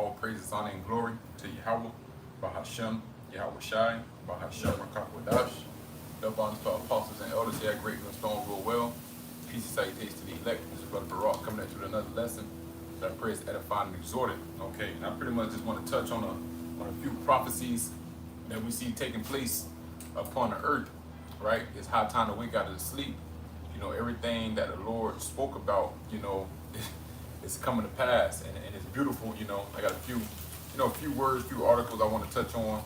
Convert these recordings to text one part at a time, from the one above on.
all praises, honor, and glory to Yahawah, Bahashem, YAHAWASHI, Bahashem, YAHAWAH. Double honors to our apostles and elders here at Great Mill Stone real well. Peace and salutations to the elect. This is Brother Barak coming at you with another lesson that I pray is edifying and exhorting. Okay, and I pretty much just want to touch on a few prophecies that we see taking place upon the earth, right? It's high time to wake out of the sleep. You know, everything that the Lord spoke about, you know, it's coming to pass, and it's beautiful. You know, I got a few words, few articles I want to touch on,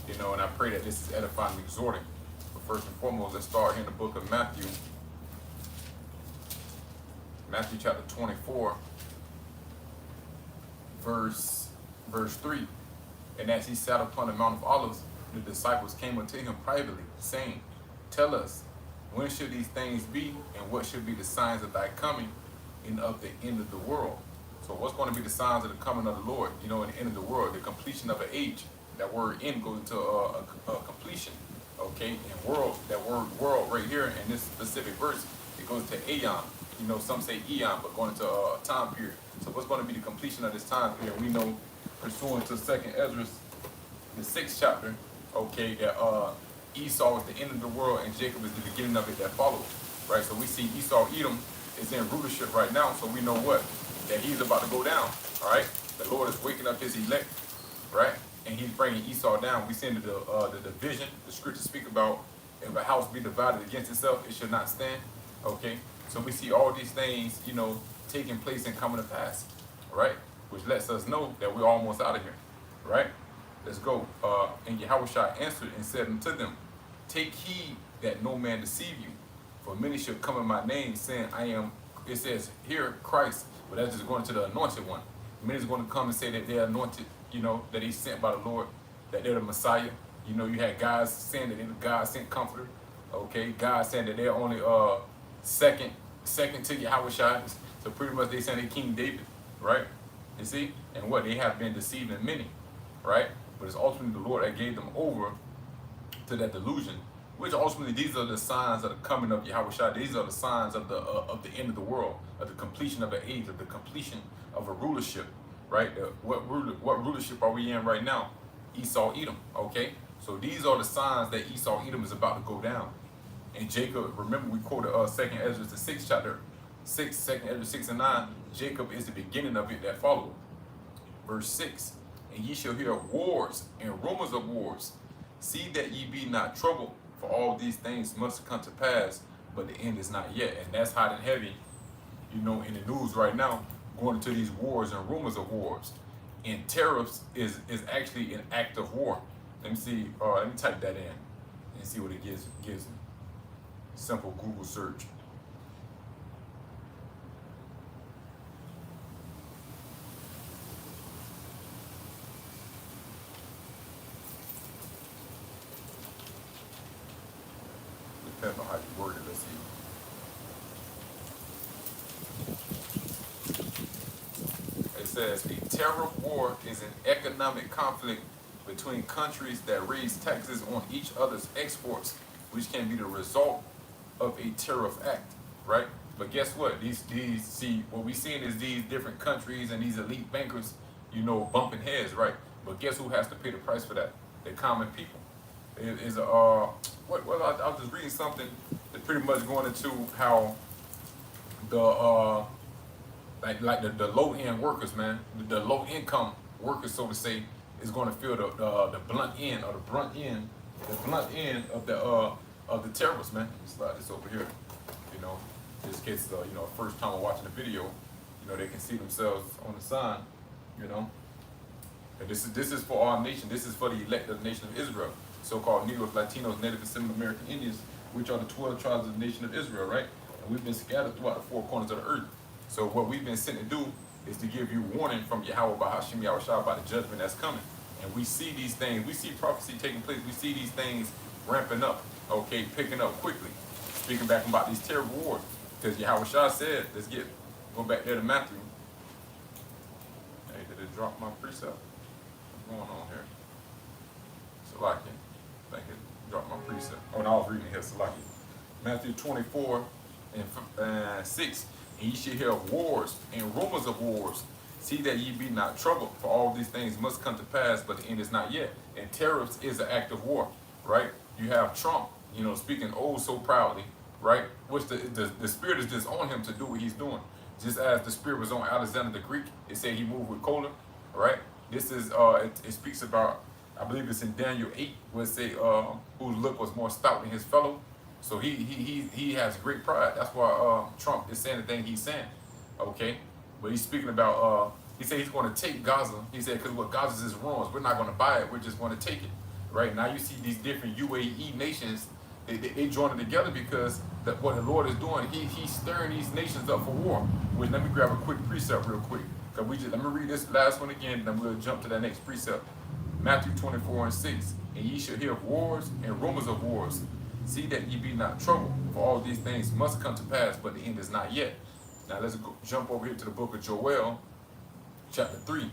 you know, and I pray that this is edifying and exhorting. But first and foremost, let's start here in the book of Matthew chapter 24, verse 3. And as he sat upon the Mount of Olives, the disciples came unto him privately, saying, Tell us, when should these things be, and what should be the signs of thy coming and of the end of the world? So what's going to be the signs of the coming of the Lord, you know, in the end of the world, the completion of an age? That word "end" goes into a completion, okay? And world, that word "world" right here in this specific verse, it goes to aeon. You know, some say eon, but going into a time period. So what's going to be the completion of this time period? We know, pursuant to 2nd Ezra, the 6th chapter, okay, that Esau is the end of the world and Jacob is the beginning of it that follows, right? So we see Esau, Edom is in rulership right now, so we know what? That he's about to go down, all right? The Lord is waking up his elect, right? And he's bringing Esau down. We see in the division, the scriptures speak about if a house be divided against itself, it should not stand, okay? So we see all these things, you know, taking place and coming to pass, right? Which lets us know that we're almost out of here, right? Let's go. And Yahawashi answered and said unto them, Take heed that no man deceive you, for many shall come in my name, saying, I am, it says here, Christ, but that's just going to the anointed one. Many is going to come and say that they're anointed, you know, that he's sent by the Lord, that they're the Messiah. You know, you had guys saying that they're the God-sent comforter, okay? God saying that they're only second to Yahawashi. So pretty much they saying they King David, right? You see? And what? They have been deceiving many, right? But it's ultimately the Lord that gave them over to that delusion, which ultimately these are the signs of the coming of Yahawashi. These are the signs of the end of the world, of the completion of an age, of the completion of a rulership, right? What rulership are we in right now? Esau, Edom, okay? So these are the signs that Esau, Edom is about to go down. And Jacob, remember we quoted 2nd Ezra, the 6th chapter, 2nd Ezra 6 and 9, Jacob is the beginning of it that followed. Verse 6, And ye shall hear of wars and rumors of wars. See that ye be not troubled, for all these things must come to pass, but the end is not yet. And that's hot and heavy, you know, in the news right now, going into these wars and rumors of wars. And tariffs is actually an act of war. Let me see, let me type that in and see what it gives me. Simple Google search. Depends on how you word it. Let's see. It says a tariff war is an economic conflict between countries that raise taxes on each other's exports, which can be the result of a tariff act, right? But guess what? These see what we seeing is these different countries and these elite bankers, you know, bumping heads, right? But guess who has to pay the price for that? The common people. I was just reading something that pretty much going into how the like the low end workers, man, the low income workers, so to say, is going to feel the blunt end of the terrorists, man. Let me slide this over here. You know, just in case you know, first time watching the video, you know, they can see themselves on the sign. You know, and this is for our nation. This is for the elect of the nation of Israel, so-called Negroes, Latinos, Native and Central American Indians, which are the 12 tribes of the nation of Israel, right? And we've been scattered throughout the four corners of the earth. So what we've been sent to do is to give you warning from Yahawah, Bahashem, Yahawashi about the judgment that's coming. And we see these things, we see prophecy taking place, we see these things ramping up, okay, picking up quickly. Speaking back about these terrible wars. Because Yahawashi said, go back there to Matthew. Hey, did it drop my precept? What's going on here? Salaki. I think it dropped my precept. Oh, no, I was reading here, Salaki. Matthew 24 and 6. And ye shall hear of wars and rumors of wars. See that ye be not troubled, for all these things must come to pass, but the end is not yet. And tariffs is an act of war, right? You have Trump, speaking oh so proudly, right? Which the spirit is just on him to do what he's doing. Just as the spirit was on Alexander the Greek, it said he moved with Kohler, right? This is, it speaks about, I believe it's in Daniel 8, where it say, whose look was more stout than his fellow. So he has great pride. That's why Trump is saying the thing he's saying, okay? But he's speaking about, he said he's going to take Gaza. He said, because what Gaza is ruins, we're not going to buy it, we're just going to take it. Right now you see these different UAE nations, they joining together because what the Lord is doing, he's stirring these nations up for war. Which, let me grab a quick precept real quick. Let me read this last one again, and then we'll jump to that next precept. Matthew 24:6. And ye shall hear of wars and rumors of wars. See that ye be not troubled, for all these things must come to pass, but the end is not yet. Now let's jump over here to the book of Joel, chapter 3.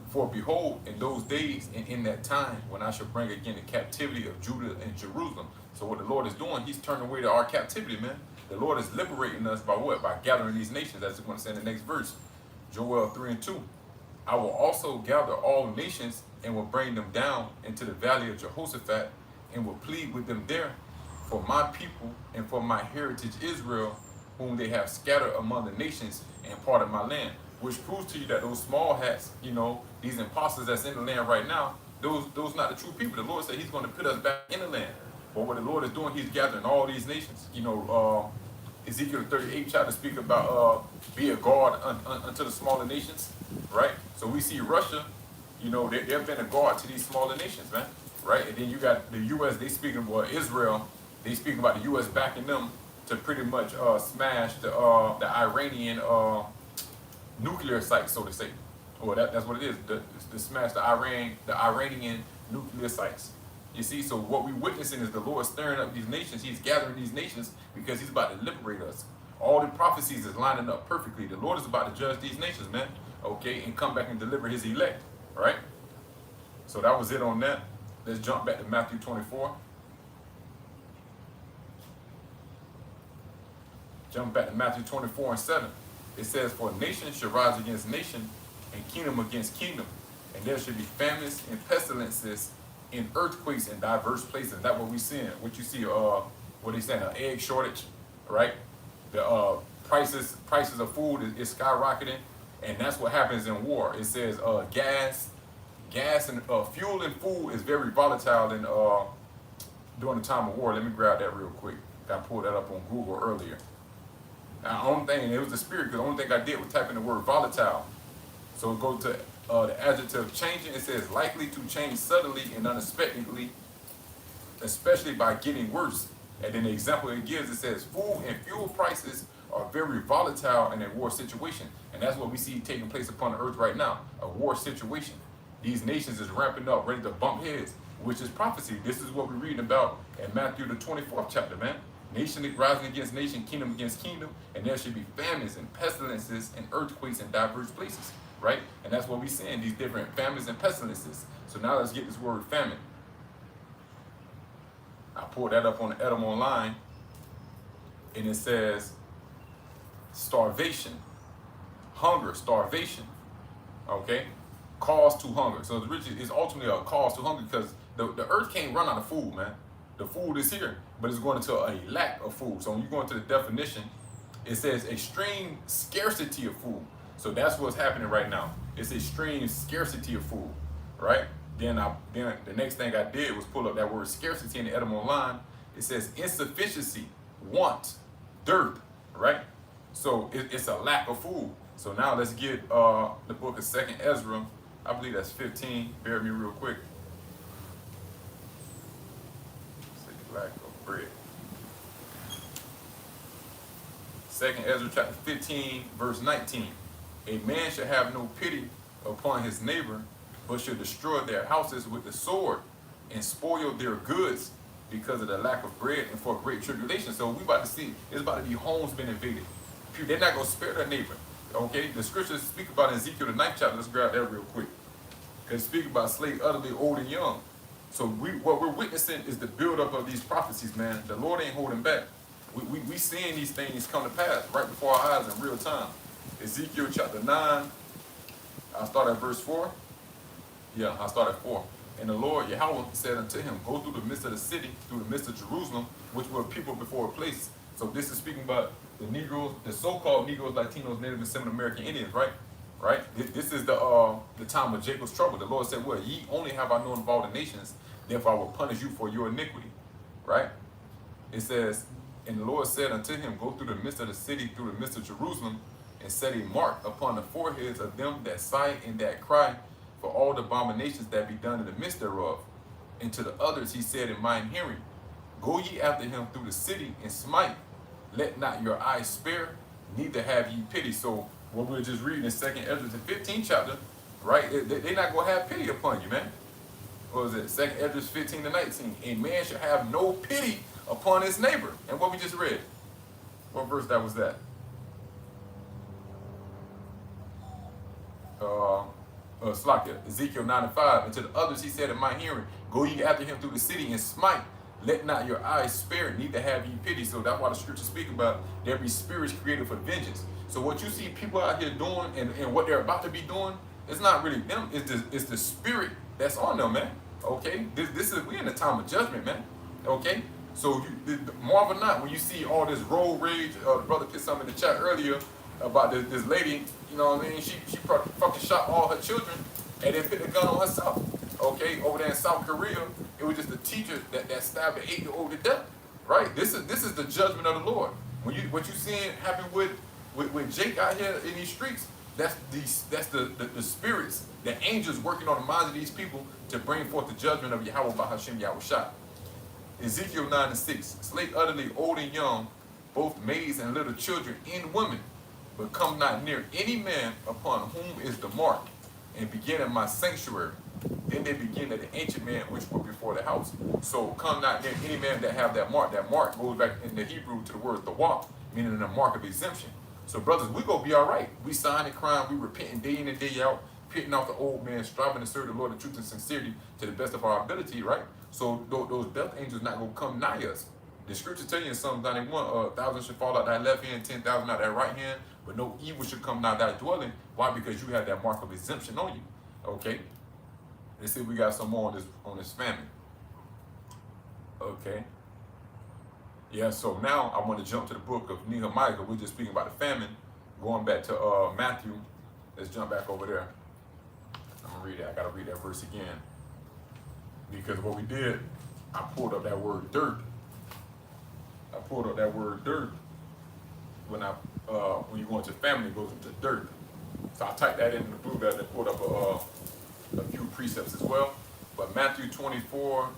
For behold, in those days and in that time, when I shall bring again the captivity of Judah and Jerusalem. So what the Lord is doing, he's turning away to our captivity, man. The Lord is liberating us by what? By gathering these nations, as it's going to say in the next verse. Joel 3:2. I will also gather all nations and will bring them down into the valley of Jehoshaphat and will plead with them there for my people and for my heritage Israel, whom they have scattered among the nations and parted my land. Which proves to you that those small hats, these imposters that's in the land right now, those not the true people. The Lord said he's going to put us back in the land. But what the Lord is doing, he's gathering all these nations. Ezekiel 38 chapter speak about be a guard unto the smaller nations, right? So we see Russia, they've been a guard to these smaller nations, man, right? And then you got the U.S., they speaking about Israel, they speaking about the U.S. backing them to pretty much smash the Iranian nuclear site, so to say. Or that's what it is, to smash the Iranian nuclear sites. You see, so what we're witnessing is the Lord stirring up these nations. He's gathering these nations because he's about to liberate us. All the prophecies is lining up perfectly. The Lord is about to judge these nations, man, okay, and come back and deliver his elect, right? So that was it on that. Let's jump back to Matthew 24. Jump back to Matthew 24:7. It says, for nation shall rise against nation, and kingdom against kingdom, and there should be famines and pestilences and earthquakes in diverse places. That's what we seeing. What you see, what they saying, an egg shortage, right? The prices of food is skyrocketing, and that's what happens in war. It says gas and fuel and food is very volatile during the time of war. Let me grab that real quick. I pulled that up on Google earlier. Now, the only thing, it was the spirit, because the only thing I did was type in the word volatile. So it goes to the adjective changing. It says likely to change suddenly and unexpectedly, especially by getting worse. And then the example it gives, it says food and fuel prices are very volatile in a war situation. And that's what we see taking place upon the earth right now, a war situation. These nations is ramping up, ready to bump heads, which is prophecy. This is what we're reading about in Matthew the 24th chapter, man. Nation rising against nation, kingdom against kingdom, and there should be famines and pestilences and earthquakes in diverse places, right? And that's what we're seeing, these different famines and pestilences. So now let's get this word famine. I pulled that up on the Edom Online, and it says starvation, hunger, starvation, okay? Cause to hunger. So it's ultimately a cause to hunger because the earth can't run out of food, man. The food is here, but it's going into a lack of food. So when you go into the definition, it says extreme scarcity of food. So that's what's happening right now. It's extreme scarcity of food, right? Then the next thing I did was pull up that word scarcity in the Edom Online. It says insufficiency, want, dearth, right? So it's a lack of food. So now let's get the book of 2nd Ezra. I believe that's 15. Bear with me real quick. Lack of bread. 2nd Ezra chapter 15, verse 19. A man shall have no pity upon his neighbor, but shall destroy their houses with the sword and spoil their goods because of the lack of bread and for great tribulation. So we about to see, it's about to be homes being invaded. They're not going to spare their neighbor. Okay? The scriptures speak about in Ezekiel the 9th chapter. Let's grab that real quick. Because speak about slay utterly old and young. So what we're witnessing is the buildup of these prophecies, man. The Lord ain't holding back. We seeing these things come to pass right before our eyes in real time. Ezekiel chapter 9, I start at verse 4. Yeah, I start at 4. And the Lord Yahweh said unto him, go through the midst of the city, through the midst of Jerusalem, which were people before a place. So this is speaking about the Negroes, the so-called Negroes, Latinos, Native and Seminole American Indians, right? Right? This is the time of Jacob's trouble. The Lord said, well, ye only have I known of all the nations, therefore I will punish you for your iniquity. Right? It says, and the Lord said unto him, go through the midst of the city, through the midst of Jerusalem, and set a mark upon the foreheads of them that sigh and that cry, for all the abominations that be done in the midst thereof. And to the others he said in mine hearing, go ye after him through the city and smite, let not your eyes spare, neither have ye pity. So what we were just reading in 2nd Ezra, the 15th chapter, right? They're not going to have pity upon you, man. What was it? 2nd Ezra 15 to 19. A man should have no pity upon his neighbor. And what we just read, what verse that was that? Slakia, Ezekiel 9 and 5. And to the others he said in my hearing, go ye after him through the city and smite, let not your eyes spare, neither have ye pity. So that's why the scripture speaks about there be spirits created for vengeance. So what you see people out here doing and what they're about to be doing, it's not really them, it's the spirit that's on them, man. Okay? This is, we're in a time of judgment, man. Okay? So marvel not when you see all this road rage. The brother put something in the chat earlier about this lady, you know what I mean? She fucking shot all her children and then put the gun on herself. Okay, over there in South Korea, it was just a teacher that stabbed an 8-year-old to death. Right? This is the judgment of the Lord. What you seeing happen with Jake out here in these streets, that's the spirits, the angels working on the minds of these people to bring forth the judgment of YAHAWAH Hashem YAHAWASHI. Ezekiel 9 and 6. Slay utterly old and young, both maids and little children and women, but come not near any man upon whom is the mark, and begin in my sanctuary. Then they begin at the ancient man which were before the house. So come not near any man that have that mark. That mark goes back in the Hebrew to the word tawaf, meaning the mark of exemption. So brothers, we gonna be all right. We signing crime, we repenting day in and day out, pitting off the old man, striving to serve the Lord in truth and sincerity to the best of our ability, right? So those death angels not gonna come nigh us. The scripture tell you in Psalm 91, 1,000 should fall out thy left hand, 10,000 out thy right hand, but no evil should come nigh thy dwelling. Why? Because you have that mark of exemption on you. Okay. Let's see if we got some more on this famine. Okay. Yeah, so now I want to jump to the book of Nehemiah, because we're just speaking about the famine. Going back to Matthew. Let's jump back over there. I'm going to read it. I got to read that verse again. Because what we did, I pulled up that word dirt. I pulled up that word dirt. When you go into famine, it goes into dirt. So I typed that in the blue letter and pulled up a few precepts as well. But Matthew 24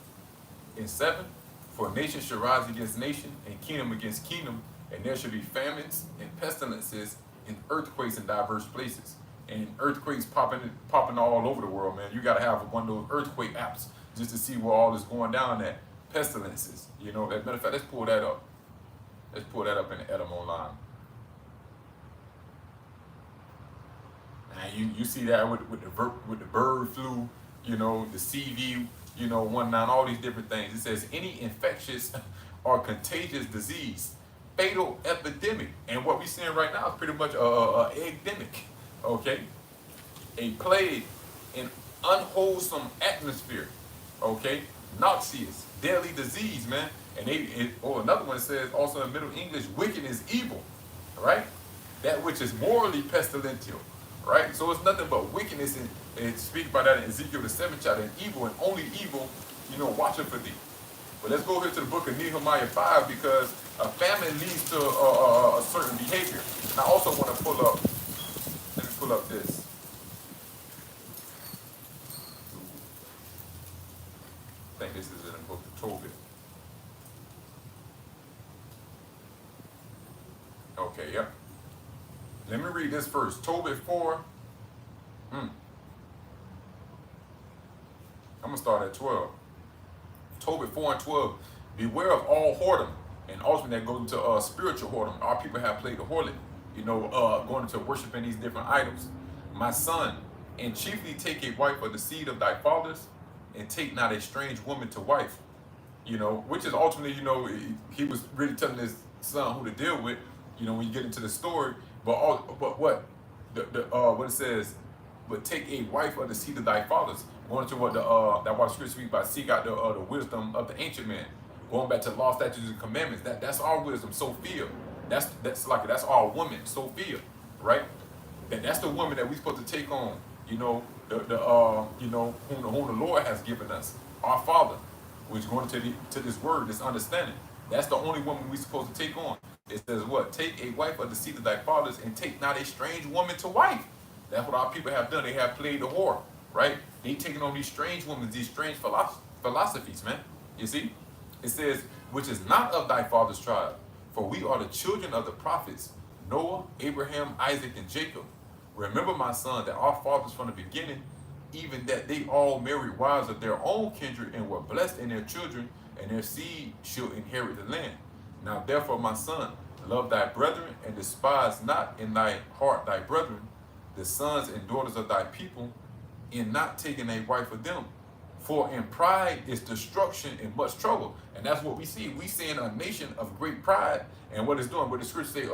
and 7, for nation shall rise against nation, and kingdom against kingdom, and there shall be famines and pestilences and earthquakes in diverse places. And earthquakes popping all over the world, man. You gotta have one of those earthquake apps just to see where all is going down at. Pestilences, you know. As a matter of fact, let's pull that up. Let's pull that up in the Edom online. And you see that with the bird flu, you know, the CV, you know, 19, all these different things. It says any infectious or contagious disease, fatal epidemic, and what we're seeing right now is pretty much a epidemic. Okay, a plague, an unwholesome atmosphere. Okay, noxious, deadly disease, man. And another one says also in Middle English, wicked is evil, right? That which is morally pestilential. Right? So it's nothing but wickedness, and it speaks about that in Ezekiel the 7th chapter, and evil, and only evil, you know, watching for thee. But let's go here to the book of Nehemiah 5, because a famine leads to a certain behavior. And I also want to pull up, let me pull up this. I think this is in the book of Tobit. Okay, yeah. Let me read this first. Tobit 4. I'm going to start at 12. Tobit 4 and 12. Beware of all whoredom. And ultimately that goes into spiritual whoredom. Our people have played the harlot, you know, going into worshiping these different idols. My son, and chiefly take a wife of the seed of thy fathers, and take not a strange woman to wife. You know, which is ultimately, you know, he was really telling his son who to deal with, you know, when you get into the story. But what it says, but take a wife of the seed of thy fathers. Going to what that what the scripture speaks about, seek out the wisdom of the ancient man. Going back to law, statutes, and commandments. That's our wisdom, Sophia. That's our woman, Sophia, right? That's the woman that we're supposed to take on. You know, whom the Lord has given us, our Father, which is going to this word, this understanding. That's the only woman we're supposed to take on. It says what? Take a wife of the seed of thy fathers, and take not a strange woman to wife. That's what our people have done. They have played the whore, right? They taking on these strange women, these strange philosophies, man. You see? It says, which is not of thy father's tribe, for we are the children of the prophets, Noah, Abraham, Isaac, and Jacob. Remember, my son, that our fathers from the beginning, even that they all married wives of their own kindred, and were blessed in their children, and their seed shall inherit the land. Now therefore, my son, love thy brethren, and despise not in thy heart thy brethren, the sons and daughters of thy people, in not taking a wife of them. For in pride is destruction and much trouble. And that's what we see. We see in a nation of great pride, and what it's doing, what the scripture say,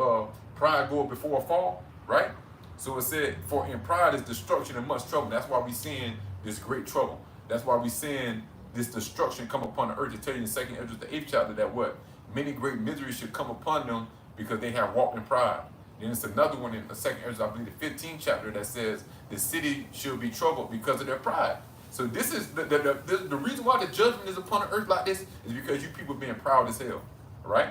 pride goeth before a fall, right? So it said, for in pride is destruction and much trouble. That's why we seeing this great trouble. That's why we seeing this destruction come upon the earth. To tell you in 2 Ezra, the 8th chapter, that what? Many great miseries should come upon them because they have walked in pride. Then it's another one in the 2 Ezra, I believe the 15th chapter, that says the city should be troubled because of their pride. So this is the reason why the judgment is upon the earth like this is because you people being proud as hell, right?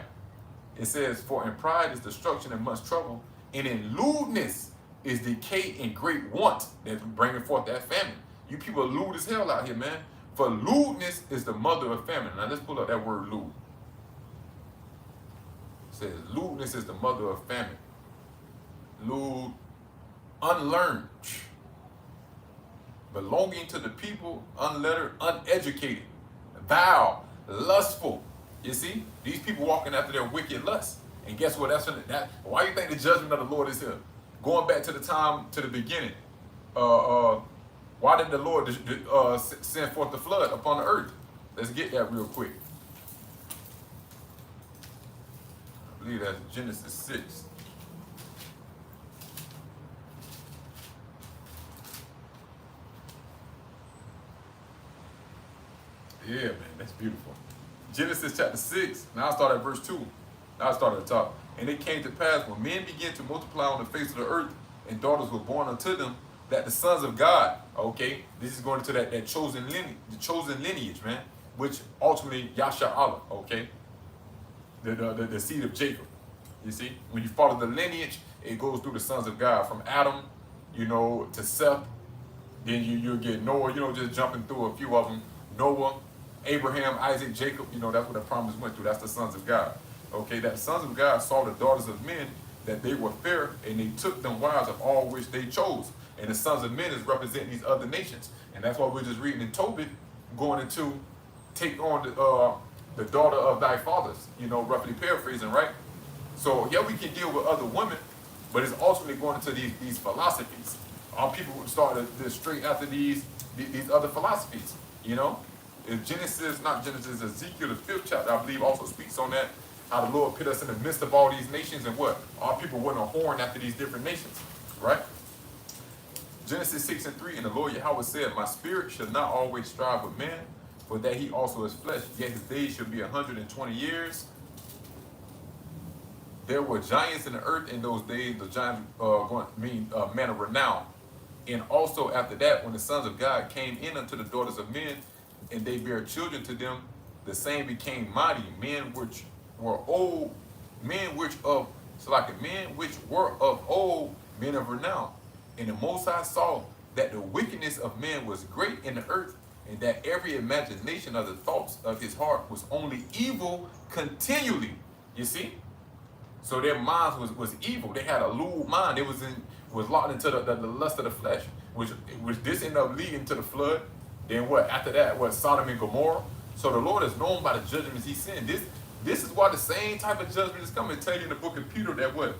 It says, for in pride is destruction and much trouble, and in lewdness is decay and great want that's bringing forth that famine. You people are lewd as hell out here, man. For lewdness is the mother of famine. Now let's pull up that word lewd. It says lewdness is the mother of famine. Lewd, unlearned, belonging to the people, unlettered, uneducated, vile, lustful. You see, these people walking after their wicked lust. And guess what? Why do you think the judgment of the Lord is here? Going back to the beginning. Why did the Lord send forth the flood upon the earth? Let's get that real quick. I believe that's Genesis 6. Yeah, man, that's beautiful. Genesis chapter 6. Now I start at verse 2. Now I start at the top. And it came to pass, when men began to multiply on the face of the earth, and daughters were born unto them, that the sons of God, okay, this is going into that chosen lineage, the chosen lineage, man, which ultimately YAHAWAH, okay, the seed of Jacob. You see, when you follow the lineage, it goes through the sons of God, from Adam, to Seth. Then you'll get Noah, just jumping through a few of them. Noah, Abraham, Isaac, Jacob, that's what the promise went through. That's the sons of God. Okay, that the sons of God saw the daughters of men, that they were fair, and they took them wives of all which they chose. And the sons of men is representing these other nations. And that's why we're just reading in Tobit, going into take on the daughter of thy fathers, roughly paraphrasing, right? So yeah, we can deal with other women, but it's ultimately going into these philosophies. Our people would start to straight after these other philosophies, If Ezekiel, the 5th chapter, I believe, also speaks on that, how the Lord put us in the midst of all these nations, and what? Our people went a horn after these different nations, right? Genesis 6:3, and the Lord Yahawah said, my spirit shall not always strive with man, for that he also is flesh, yet his days shall be 120 years. There were giants in the earth in those days, the giants men of renown. And also after that, when the sons of God came in unto the daughters of men, and they bare children to them, the same became mighty, men which were of old, men of renown. And the Most High saw that the wickedness of man was great in the earth, and that every imagination of the thoughts of his heart was only evil continually. You see? So their minds was evil. They had a lewd mind. They was locked into the lust of the flesh, which this ended up leading to the flood. Then what? After that, what? Sodom and Gomorrah. So the Lord is known by the judgments he sent. This is why the same type of judgment is coming. To tell you in the book of Peter that what?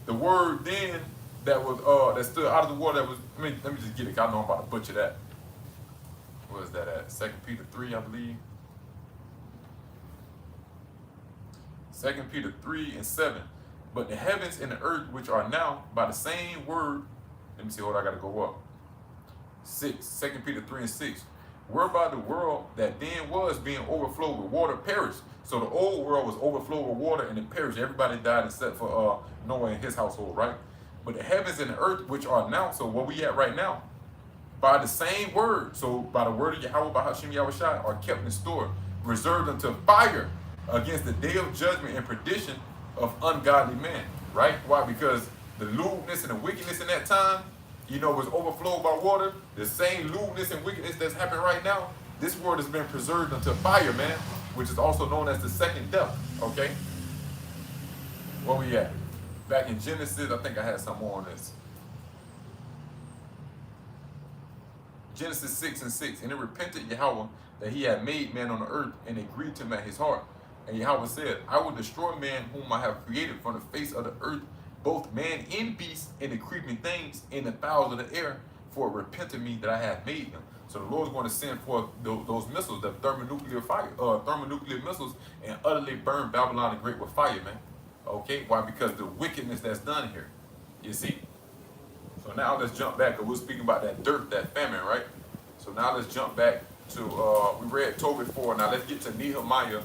The word then that was that stood out of the water, that was, let me just get it, 'cause I know I'm about to butcher that. Where is that at? 2 Peter 3, I believe. 2 Peter 3:7. But the heavens and the earth which are now by the same word, let me see, hold on, I gotta go up. 6. 2 Peter 3 and 6. Whereby the world that then was being overflowed with water perished. So the old world was overflowed with water and it perished. Everybody died except for Noah and his household, right? But the heavens and the earth, which are now, so where we at right now, by the same word, so by the word of Yahawah, by Hashem YAHAWASHI, are kept in store, reserved unto fire against the day of judgment and perdition of ungodly men, right? Why? Because the lewdness and the wickedness in that time, was overflowed by water. The same lewdness and wickedness that's happening right now, this world has been preserved unto fire, man, which is also known as the second death, okay? Where we at? Back in Genesis, I think I had some more on this. Genesis 6 and 6. And it repented Yahweh that he had made man on the earth, and it grieved him at his heart. And Yahweh said, I will destroy man whom I have created from the face of the earth, both man and beast, and the creeping things, and the fowls of the air, for it repented me that I have made them. So the Lord's going to send forth those missiles, the thermonuclear missiles, and utterly burn Babylon the Great with fire, man. Okay, why? Because the wickedness that's done here. You see? So now let's jump back, because we're speaking about that dirt, that famine, right? So now let's jump back to, we read Tobit 4. Now let's get to Nehemiah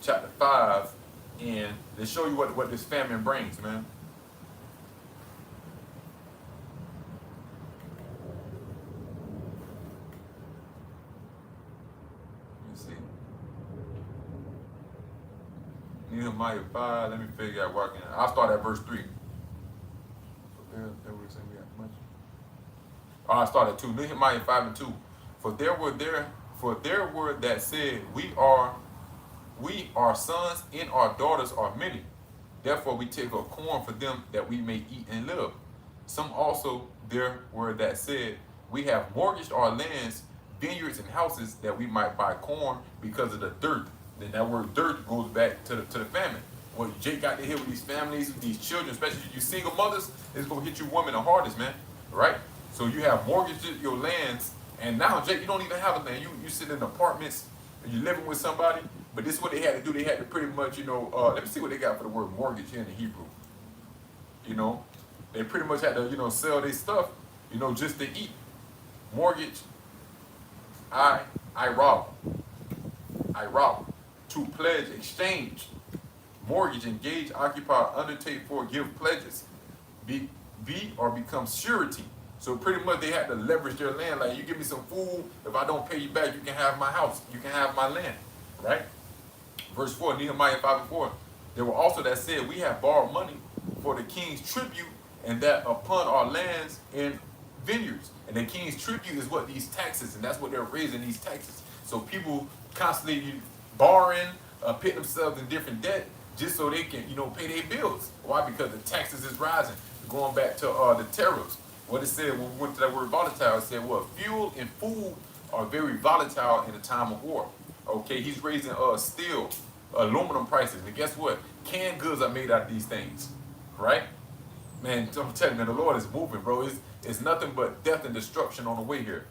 chapter 5, and let's show you what this famine brings, man. Let me see. Nehemiah 5, let me figure out where I can. I'll start at verse 3. I started at 2. Nehemiah 5 and 2. For there were that said, we our sons and our daughters are many. Therefore we take up corn for them that we may eat and live. Some also there were that said, we have mortgaged our lands, vineyards, and houses that we might buy corn because of the dirt. Then that word dirt goes back to the famine. Well, Jake got to hit with these families, with these children, especially you single mothers, it's going to hit you women the hardest, man. Right? So you have mortgaged your lands, and now, Jake, you don't even have a land. You sit in apartments, and you're living with somebody, but this is what they had to do. They had to pretty much, let me see what they got for the word mortgage here in the Hebrew. They pretty much had to, sell their stuff, just to eat. Mortgage, I rob. To pledge, exchange. Mortgage, engage, occupy, undertake for, give pledges. Be or become surety. So pretty much they had to leverage their land. Like, you give me some food, if I don't pay you back, you can have my house, you can have my land, right? Verse 4, Nehemiah 5 and 4. There were also that said, we have borrowed money for the king's tribute, and that upon our lands and vineyards. And the king's tribute is what these taxes, and that's what they're raising, these taxes. So people constantly borrowing, putting themselves in different debt, just so they can, pay their bills. Why? Because the taxes is rising. Going back to the tariffs. What it said when we went to that word volatile, it said, well, fuel and food are very volatile in a time of war. Okay, he's raising steel, aluminum prices. And guess what? Canned goods are made out of these things, right? Man, I'm telling you, the Lord is moving, bro. It's nothing but death and destruction on the way here.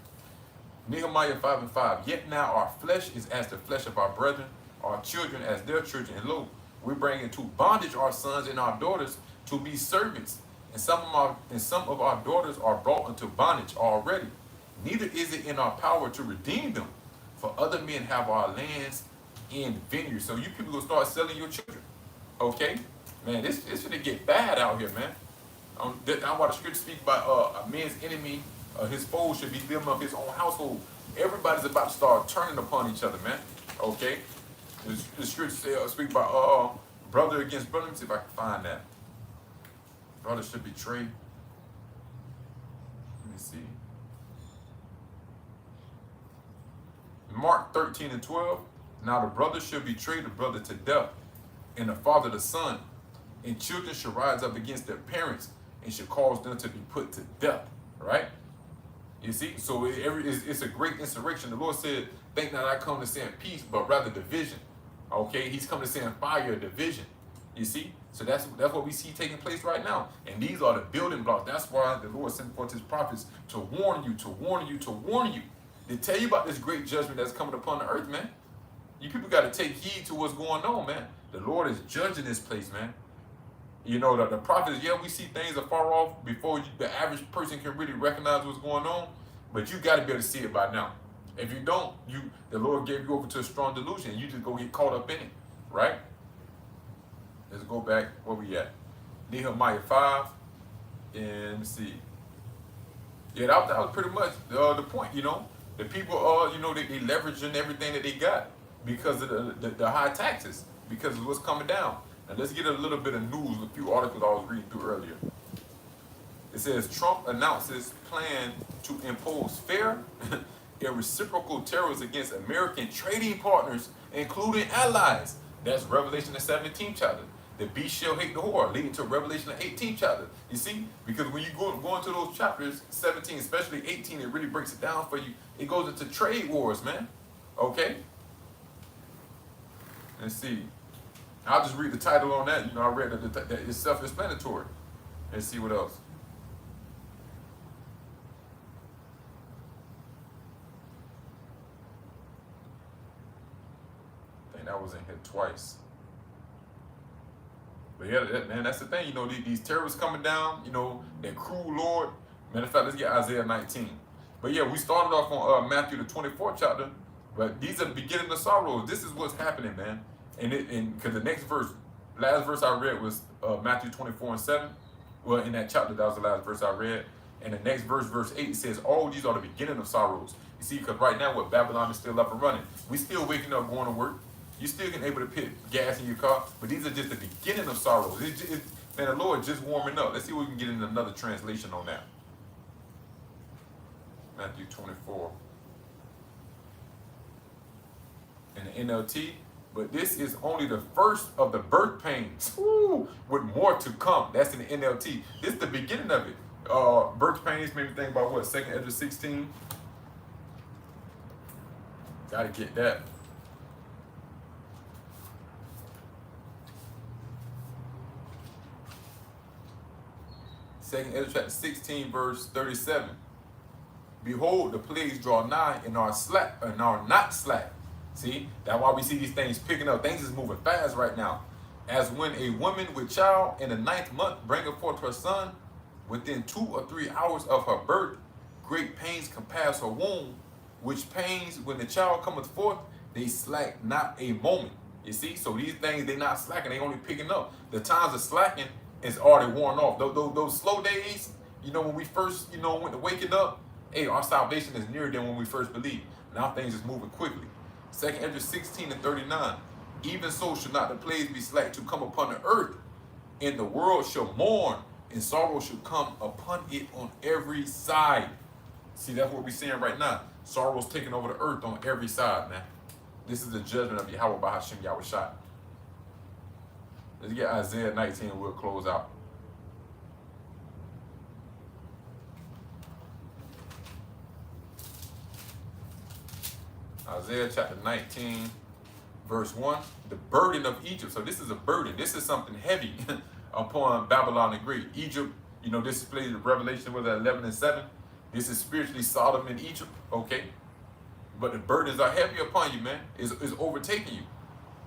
Nehemiah 5 and 5. Yet now our flesh is as the flesh of our brethren, our children as their children. And lo, we bring into bondage our sons and our daughters to be servants. And some of our daughters are brought into bondage already. Neither is it in our power to redeem them. For other men have our lands and vineyards. So you people gonna start selling your children. Okay? Man, this gonna get bad out here, man. I want the scripture speak about a man's enemy, his foe should be building up his own household. Everybody's about to start turning upon each other, man. Okay? The scripture speak about brother against brother. Let me see if I can find that. Brother should betray. Let me see. Mark 13 and 12. Now the brother shall betray the brother to death, and the father the son. And children shall rise up against their parents, and shall cause them to be put to death. Right? You see? So it's a great insurrection. The Lord said, think not I come to send peace, but rather division. Okay? He's come to send fire, division. You see? So that's what we see taking place right now. And these are the building blocks. That's why the Lord sent forth his prophets to warn you, to warn you, to warn you. To tell you about this great judgment that's coming upon the earth, man. You people got to take heed to what's going on, man. The Lord is judging this place, man. The prophets, yeah, we see things are far off before the average person can really recognize what's going on. But you got to be able to see it by now. If you don't, the Lord gave you over to a strong delusion, and you just go get caught up in it, right? Let's go back where we at. Nehemiah 5, and let's see. Yeah, that was pretty much the point, you know. The people, you know, they leveraging everything that they got because of the high taxes, because of what's coming down. Now let's get a little bit of news, a few articles I was reading through earlier. It says Trump announces plan to impose fair and reciprocal tariffs against American trading partners, including allies. That's Revelation the 17th chapter. The beast shall hate the whore, leading to Revelation the 18th chapter. You see, because when you go into those chapters, 17, especially 18, it really breaks it down for you. It goes into trade wars, man. Okay? Let's see. I'll just read the title on that. You know, I read that it's self-explanatory. Let's see what else. I think that was in here twice. But yeah, man, that's the thing. You know, these terrorists coming down, you know, that cruel Lord. Matter of fact, let's get Isaiah 19. But yeah, we started off on Matthew the 24th chapter. But these are the beginning of sorrows. This is what's happening, man. And because the next verse, last verse I read was Matthew 24:7. Well, in that chapter, that was the last verse I read. And the next verse, verse 8, says, all these are the beginning of sorrows. You see, because right now, what Babylon is still up and running. We still waking up, going to work. You still getting able to put gas in your car, but these are just the beginning of sorrows. Man, the Lord just warming up. Let's see if we can get into another translation on that. Matthew 24. In the NLT, but this is only the first of the birth pains. Woo, with more to come. That's in the NLT. This is the beginning of it. Birth pains made me think about what? 2nd Ezra 16. Gotta get that. Second Ezra chapter 16, verse 37. Behold, the plagues draw nigh and are not slack. See, that's why we see these things picking up. Things is moving fast right now. As when a woman with child in the 9th month bringeth forth her son, within 2 or 3 hours of her birth, great pains compass her womb, which pains when the child cometh forth, they slack not a moment. You see, so these things, they not slacking, they only picking up. The times of slacking is already worn off. Those slow days, you know, when we first, you know, went to waking up, hey, our salvation is nearer than when we first believed. Now things is moving quickly. 2nd Ezra 16 and 39. Even so shall not the plagues be slack to come upon the earth, and the world shall mourn, and sorrow shall come upon it on every side. See, that's what we're seeing right now. Sorrow's taking over the earth on every side, man. This is the judgment of YAHAWASHI. Let's get Isaiah 19 and we'll close out. Isaiah chapter 19, verse 1. The burden of Egypt. So this is a burden. This is something heavy upon Babylon the Great. Egypt, you know, this is played in Revelation, was at 11 and 7. This is spiritually Sodom and Egypt, okay? But the burdens are heavy upon you, man. Is overtaking you.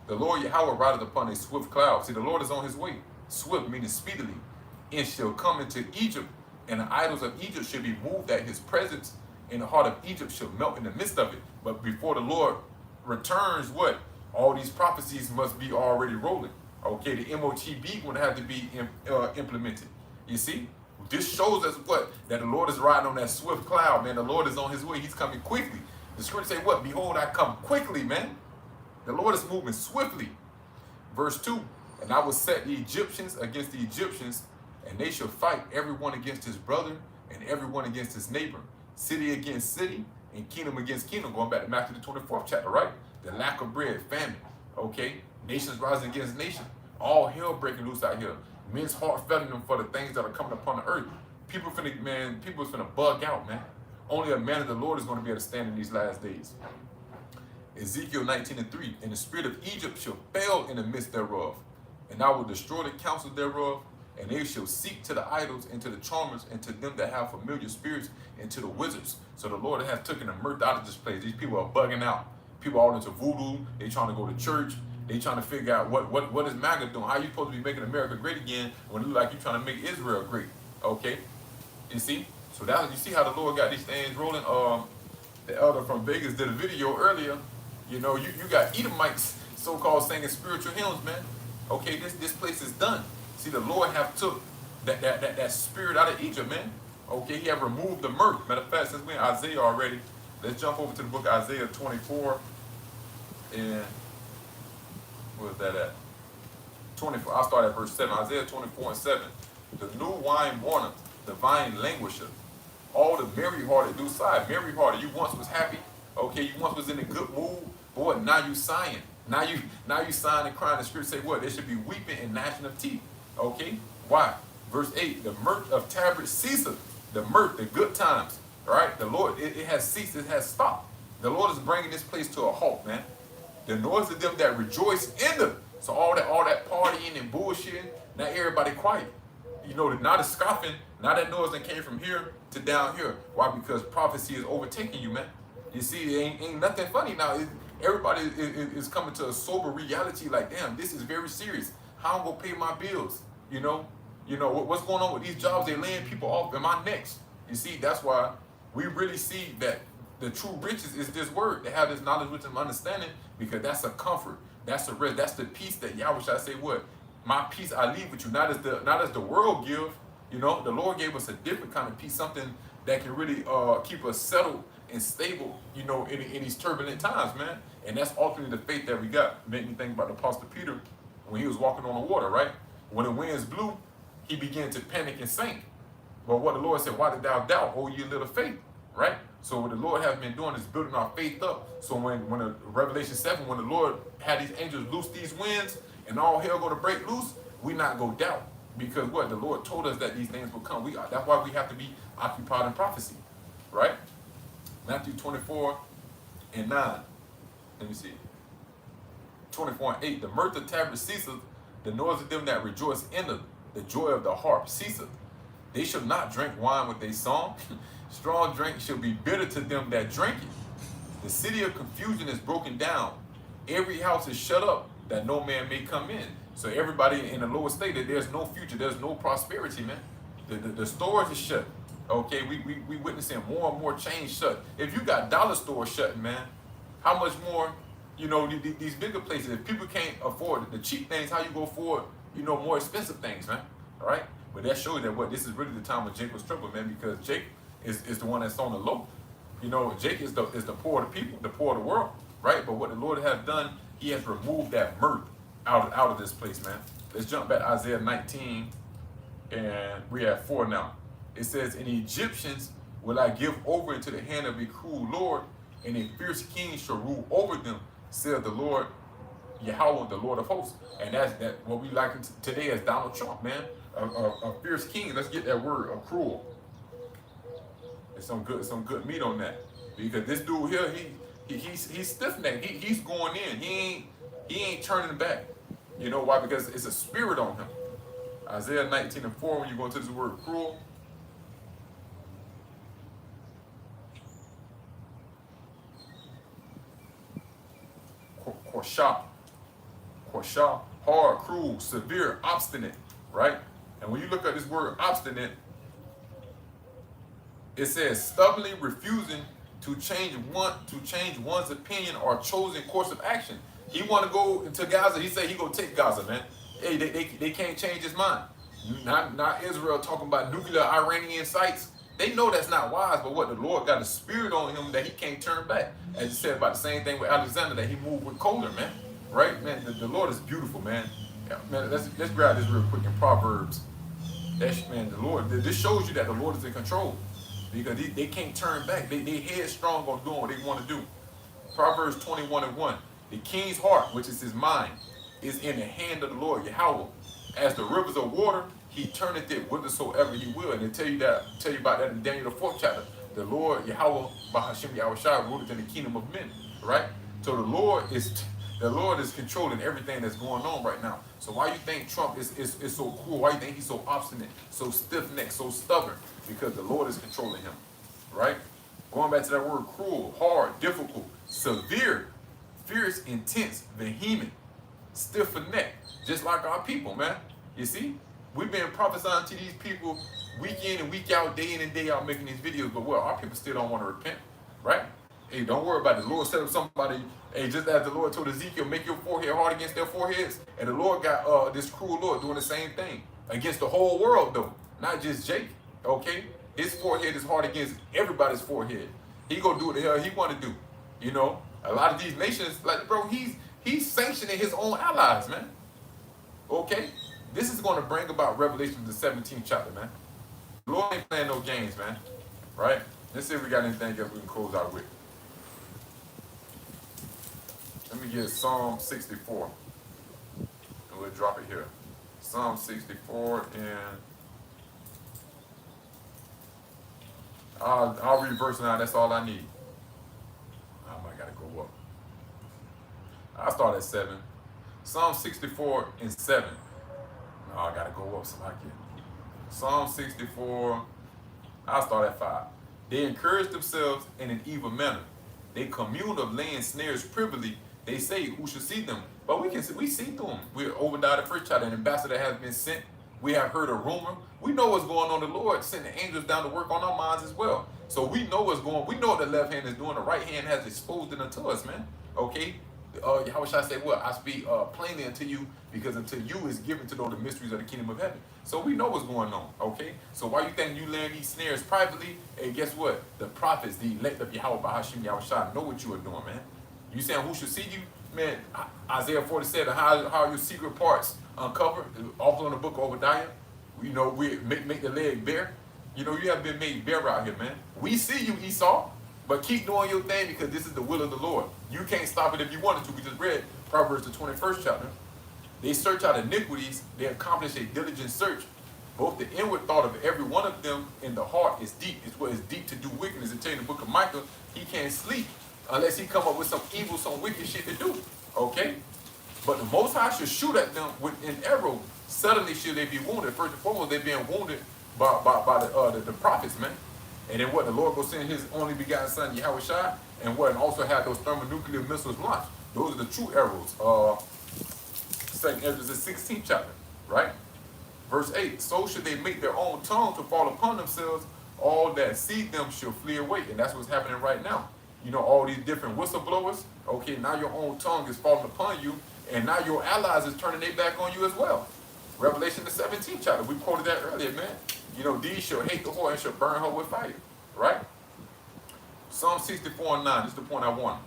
The Lord Yahweh rideth upon a swift cloud. See, the Lord is on his way. Swift, meaning speedily. And shall come into Egypt, and the idols of Egypt shall be moved at his presence, and the heart of Egypt shall melt in the midst of it. But before the Lord returns, what? All these prophecies must be already rolling. Okay, the MOTB would have to be implemented. You see? This shows us what? That the Lord is riding on that swift cloud, man. The Lord is on his way. He's coming quickly. The scripture say what? Behold, I come quickly, man. The Lord is moving swiftly. Verse 2. And I will set the Egyptians against the Egyptians, and they shall fight everyone against his brother, and everyone against his neighbor. City against city, and kingdom against kingdom. Going back to Matthew the 24th chapter, right? The lack of bread, famine. Okay? Nations rising against nations. All hell breaking loose out here. Men's heart failing them for the things that are coming upon the earth. People is finna bug out, man. Only a man of the Lord is going to be able to stand in these last days. Ezekiel 19 and 3. And the spirit of Egypt shall fail in the midst thereof, and I will destroy the counsel thereof, and they shall seek to the idols and to the charmers and to them that have familiar spirits and to the wizards. So the Lord has taken the mirth out of this place. These people are bugging out. People are all into voodoo. They trying to go to church. They trying to figure out what is MAGA doing? How you supposed to be making America great again when you like you trying to make Israel great? Okay, you see? So that you see how the Lord got these things rolling. The elder from Vegas did a video earlier. You know, you got Edomites so-called singing spiritual hymns, man. Okay, this place is done. See, the Lord have took that spirit out of Egypt, man. Okay, he have removed the mirth. Matter of fact, since we're in Isaiah already, let's jump over to the book of Isaiah 24. And where's that at? 24. I'll start at verse 7. Isaiah 24 and 7. The new wine mourneth, the vine languisheth. All the merry-hearted do sigh. Merry-hearted, you once was happy. Okay, you once was in a good mood. Boy, now you sighing. Now you sighing and crying. The scripture say what? There should be weeping and gnashing of teeth. Okay? Why? Verse 8, the mirth of tabrets ceaseth. The mirth, the good times. Right? The Lord, it has ceased, it has stopped. The Lord is bringing this place to a halt, man. The noise of them that rejoice in them. So all that partying and bullshitting, now everybody quiet. You know, now the scoffing, now that noise that came from here to down here. Why? Because prophecy is overtaking you, man. You see, it ain't nothing funny now. Everybody is coming to a sober reality like, damn, this is very serious. How I'm going to pay my bills? You know what's going on with these jobs? They're laying people off. Am I next? You see, that's why we really see that the true riches is this word. To have this knowledge, wisdom, understanding, because that's a comfort. That's a rest. That's the peace that YAHAWASHI say what? My peace I leave with you, not as the world give. You know, the Lord gave us a different kind of peace, something that can really keep us settled and stable, you know, in these turbulent times, man. And that's ultimately the faith that we got. Made me think about the Apostle Peter when he was walking on the water, right? When the winds blew, he began to panic and sink. But what the Lord said, why did thou doubt, O ye little faith, right? So what the Lord has been doing is building our faith up. So when Revelation 7, when the Lord had these angels loose these winds and all hell go to break loose, we not go doubt. Because what? The Lord told us that these things will come. That's why we have to be occupied in prophecy, right? Matthew 24 and 9. Let me see. 24 and 8. The mirth of tabrets ceaseth, the noise of them that rejoice in the joy of the harp ceaseth. They shall not drink wine with a song. Strong drink shall be bitter to them that drink it. The city of confusion is broken down. Every house is shut up, that no man may come in. So everybody in the lower state, that there's no future, there's no prosperity, man. The stores is shut. Okay, we witnessing more and more chains shut. If you got dollar stores shutting, man, how much more, you know, these bigger places, if people can't afford the cheap things, how you go afford, you know, more expensive things, man, all right? But that shows you that what, this is really the time of Jacob's trouble, man, because Jake is the one that's on the low. You know, Jake is the poor of the people, the poor of the world, right? But what the Lord has done, he has removed that mirth out of this place, man. Let's jump back to Isaiah 19, and we have 4 now. It says, and the Egyptians will I give over into the hand of a cruel Lord, and a fierce king shall rule over them, saith the Lord, YAHAWAH, the Lord of hosts. And that's what we like today as Donald Trump, man. A fierce king. Let's get that word, a cruel. There's some good meat on that. Because this dude here, he's stiff-necked. He's going in. He ain't turning back. You know why? Because it's a spirit on him. Isaiah 19 and 4, when you go into this word cruel. Quashah, hard, cruel, severe, obstinate, right? And when you look at this word obstinate, it says stubbornly refusing to change one's opinion or chosen course of action. He want to go into Gaza. He said he gonna take Gaza, man. Hey, they can't change his mind. Not Israel talking about nuclear Iranian sites. They know that's not wise, but what, the Lord got a spirit on him that he can't turn back. As he said about the same thing with Alexander, that he moved with Kohler, man. Right, man? The Lord is beautiful, man. Yeah, man, let's grab this real quick in Proverbs. Man, the Lord, this shows you that the Lord is in control. Because they can't turn back. They headstrong on doing what they want to do. Proverbs 21 and 1. The king's heart, which is his mind, is in the hand of the Lord, YAHAWAH. As the rivers of water, he turneth it whithersoever he will. And they tell you about that in Daniel the 4th chapter. The Lord, YAHAWAH, Bahashim YAHAWASHI, ruleth in the kingdom of men. Right? So the Lord is controlling everything that's going on right now. So why you think Trump is so cruel? Why you think he's so obstinate, so stiff-necked, so stubborn? Because the Lord is controlling him. Right? Going back to that word cruel, hard, difficult, severe, fierce, intense, vehement, stiff-necked, just like our people, man. You see? We've been prophesying to these people week in and week out, day in and day out making these videos, but well, our people still don't want to repent, right? Hey, don't worry about it. The Lord set up somebody, hey, just as the Lord told Ezekiel, make your forehead hard against their foreheads. And the Lord got this cruel Lord doing the same thing against the whole world, though, not just Jake, okay? His forehead is hard against everybody's forehead. He gonna do what the hell he want to do. You know, a lot of these nations, like, bro, he's sanctioning his own allies, man. Okay? This is going to bring about Revelation, the 17th chapter, man. The Lord ain't playing no games, man. Right? Let's see if we got anything else we can close out with. Let me get Psalm 64. And we'll drop it here. Psalm 64, and I'll read verse 9. That's all I need. I might got to go up. I'll start at 7. Psalm 64 and 7. No, I got to go up so I can. Psalm 64, I'll start at 5. They encourage themselves in an evil manner. They commune of laying snares privily. They say, who should see them? But we see through them. We're Obadiah the first chapter. An ambassador has been sent. We have heard a rumor. We know what's going on. The Lord sent the angels down to work on our minds as well. So we know what's going on. We know what the left hand is doing. The right hand has exposed it unto us, man. Okay? YAHAWASHI say, what? I speak plainly unto you, because unto you is given to know the mysteries of the kingdom of heaven. So we know what's going on, okay? So why you think you laying these snares privately? And guess what? The prophets, the elect of Yahawah, YAHAWASHI, know what you are doing, man. You saying who should see you? Man, Isaiah 40 said, how are your secret parts uncovered? Also in the book of Obadiah, you know, we make the leg bare. You know, you have been made bare out here, man. We see you, Esau. But keep doing your thing, because this is the will of the Lord. You can't stop it if you wanted to. We just read Proverbs, the 21st chapter. They search out iniquities. They accomplish a diligent search. Both the inward thought of every one of them in the heart is deep. It's what is deep to do wickedness. It tell you in the book of Micah, he can't sleep unless he come up with some evil, some wicked shit to do. Okay? But the Most High should shoot at them with an arrow. Suddenly should they be wounded. First and foremost, they're being wounded by the prophets, man. And then what? The Lord will send his only begotten son, YAHAWASHI, and what? And also have those thermonuclear missiles launched. Those are the true arrows. 2nd Ezra, the 16th chapter, right? Verse 8, so should they make their own tongue to fall upon themselves, all that see them shall flee away. And that's what's happening right now. You know, all these different whistleblowers, okay, now your own tongue is falling upon you, and now your allies is turning their back on you as well. Revelation, the 17th chapter, we quoted that earlier, man. You know, these shall hate the whore and shall burn her with fire, right? Psalm 64 and 9, this is the point I want.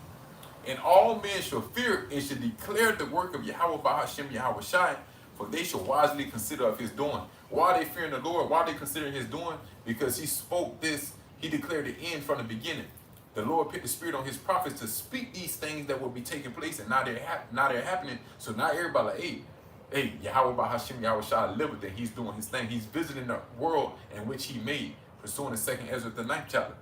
And all men shall fear and shall declare the work of Yahawah Bahashem YAHAWASHI, for they shall wisely consider of his doing. Why are they fearing the Lord? Why are they considering his doing? Because he spoke this, he declared the end from the beginning. The Lord put the spirit on his prophets to speak these things that will be taking place, and now they're happening. So now everybody like, hey, Yahawah Bahashem YAHAWASHI liveth, and he's doing his thing. He's visiting the world in which he made, pursuing the 2nd Ezra, the 9th chapter.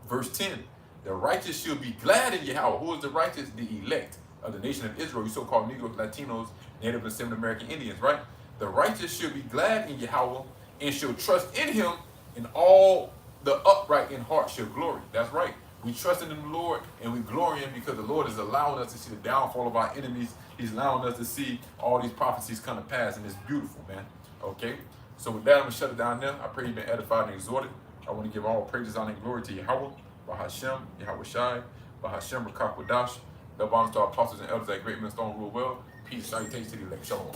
Verse 10, the righteous shall be glad in Yahawah. Who is the righteous? The elect of the nation of Israel, you so-called Negroes, Latinos, Native and Central American Indians, right? The righteous shall be glad in Yahawah and shall trust in him, and all the upright in heart shall glory. That's right. We trust in the Lord and we glory in, because the Lord is allowing us to see the downfall of our enemies. He's allowing us to see all these prophecies come to pass, and it's beautiful, man. Okay? So with that, I'm going to shut it down there. I pray you've been edified and exhorted. I want to give all praises, honor, and glory to Yahawah, Bahashem, YAHAWASHI, Bahashem, Rakakwadash. The honors to our apostles and elders, that great men stone rule well. Peace, salutations to the elect. Shalom.